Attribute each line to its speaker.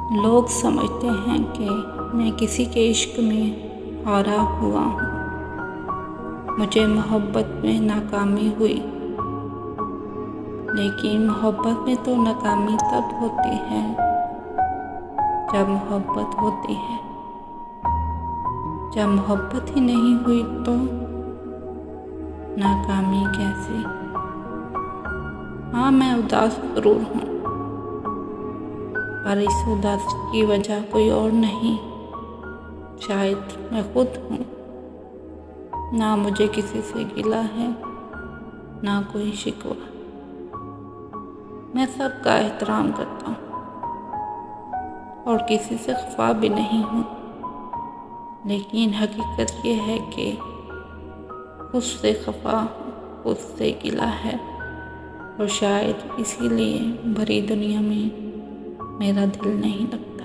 Speaker 1: लोग समझते हैं कि मैं किसी के इश्क में हारा हुआ हूँ। मुझे मोहब्बत में नाकामी हुई, लेकिन मोहब्बत में तो नाकामी तब होती है जब मोहब्बत होती है। जब मोहब्बत ही नहीं हुई तो नाकामी कैसी। हाँ, मैं उदास ज़रूर हूँ, पर इस उदासी की वजह कोई और नहीं, शायद मैं खुद हूँ। ना मुझे किसी से गिला है, ना कोई शिकवा। मैं सबका एहतराम करता हूँ और किसी से खफा भी नहीं हूँ, लेकिन हकीकत ये है कि खुद से खफा हूँ, खुद से गिला है, और शायद इसीलिए भरी दुनिया में मेरा दिल नहीं लगता।